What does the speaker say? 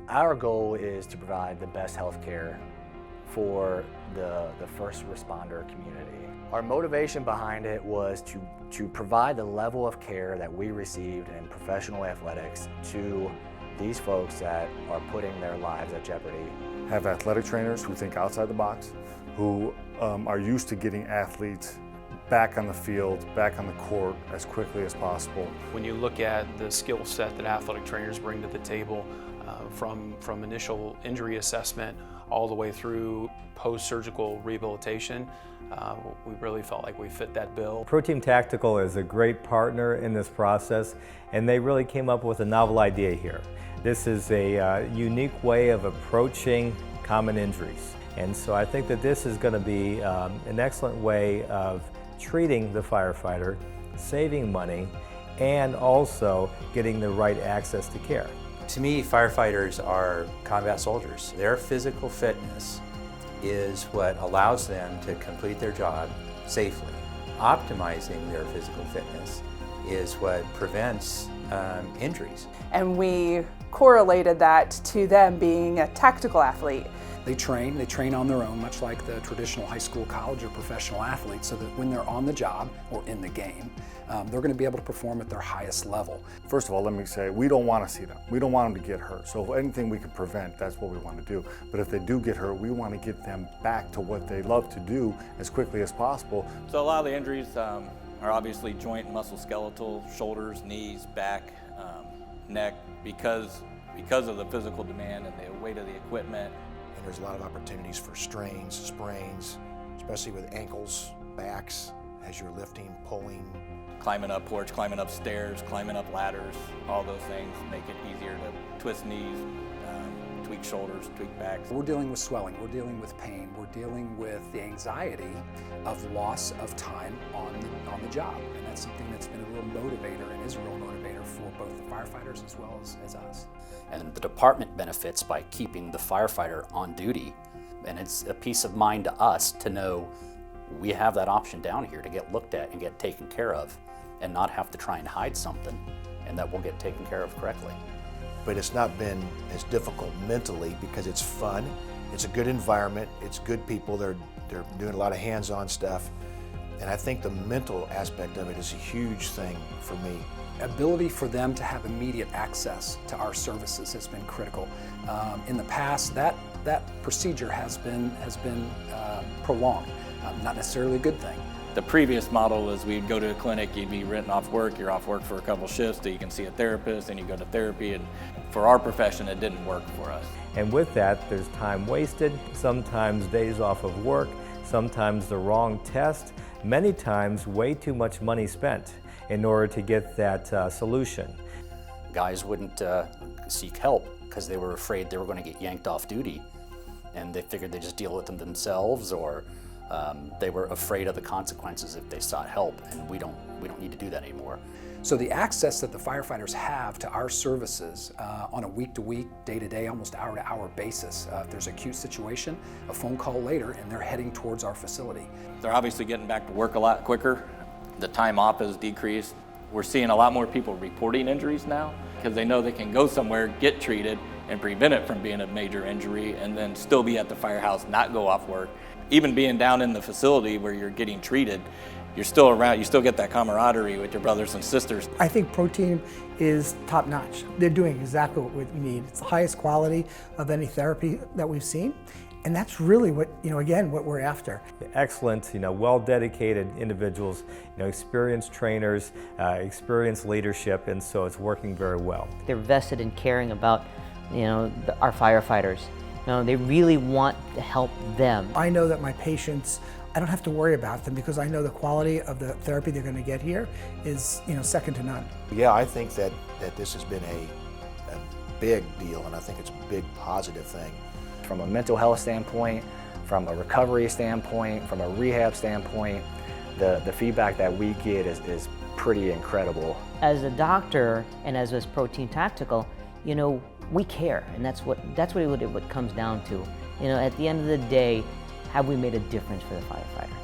Our goal is to provide the best health care for the first responder community. Our motivation behind it was to provide the level of care that we received in professional athletics to these folks that are putting their lives at jeopardy. Have athletic trainers who think outside the box, who are used to getting athletes back on the field, back on the court as quickly as possible. When you look at the skill set that athletic trainers bring to the table, from initial injury assessment all the way through post-surgical rehabilitation, we really felt like we fit that bill. ProTeam Tactical is a great partner in this process, and they really came up with a novel idea here. This is a unique way of approaching common injuries. And so I think that this is going to be an excellent way of treating the firefighter, saving money, and also getting the right access to care. To me, firefighters are combat soldiers. Their physical fitness is what allows them to complete their job safely. Optimizing their physical fitness is what prevents injuries. And we correlated that to them being a tactical athlete. They train on their own, much like the traditional high school, college, or professional athletes, so that when they're on the job or in the game, they're going to be able to perform at their highest level. First of all, let me say, we don't want to see them. We don't want them to get hurt. So anything we can prevent, that's what we want to do. But if they do get hurt, we want to get them back to what they love to do as quickly as possible. So a lot of the injuries are obviously joint and muscle skeletal, shoulders, knees, back, neck, because of the physical demand and the weight of the equipment. And there's a lot of opportunities for strains, sprains, especially with ankles, backs, as you're lifting, pulling. Climbing up porch, climbing up stairs, climbing up ladders, all those things make it easier to twist knees, tweak shoulders, tweak backs. We're dealing with swelling, we're dealing with pain, we're dealing with the anxiety of loss of time on the job. And that's something that's been a real motivator and is a real motivator for both the firefighters as well as us. And the department benefits by keeping the firefighter on duty. And it's a peace of mind to us to know we have that option down here to get looked at and get taken care of and not have to try and hide something, and that will get taken care of correctly. But it's not been as difficult mentally because it's fun, it's a good environment, it's good people, they're doing a lot of hands-on stuff. And I think the mental aspect of it is a huge thing for me. Ability for them to have immediate access to our services has been critical. In the past, that procedure has been prolonged, not necessarily a good thing. The previous model was we'd go to a clinic, you'd be written off work, you're off work for a couple shifts, so you can see a therapist, and you go to therapy, and for our profession, it didn't work for us. And with that, there's time wasted, sometimes days off of work, sometimes the wrong test, many times way too much money spent in order to get that solution. Guys wouldn't seek help because they were afraid they were going to get yanked off duty, and they figured they'd just deal with them themselves, or they were afraid of the consequences if they sought help, and we don't need to do that anymore. So the access that the firefighters have to our services on a week-to-week, day-to-day, almost hour-to-hour basis. If there's an acute situation, a phone call later, and they're heading towards our facility. They're obviously getting back to work a lot quicker. The time off has decreased. We're seeing a lot more people reporting injuries now because they know they can go somewhere, get treated, and prevent it from being a major injury, and then still be at the firehouse, not go off work. Even being down in the facility where you're getting treated, you're still around, you still get that camaraderie with your brothers and sisters. I think ProTeam is top notch. They're doing exactly what we need. It's the highest quality of any therapy that we've seen. And that's really what, again, what we're after. Excellent, well-dedicated individuals, experienced trainers, experienced leadership, and so it's working very well. They're vested in caring about, our firefighters. They really want to help them. I know that my patients, I don't have to worry about them because I know the quality of the therapy they're going to get here is, second to none. Yeah, I think that this has been a big deal, and I think it's a big positive thing. From a mental health standpoint, from a recovery standpoint, from a rehab standpoint, the feedback that we get is pretty incredible. As a doctor and as ProTeam Tactical, we care, and that's what it comes down to. At the end of the day, have we made a difference for the firefighter?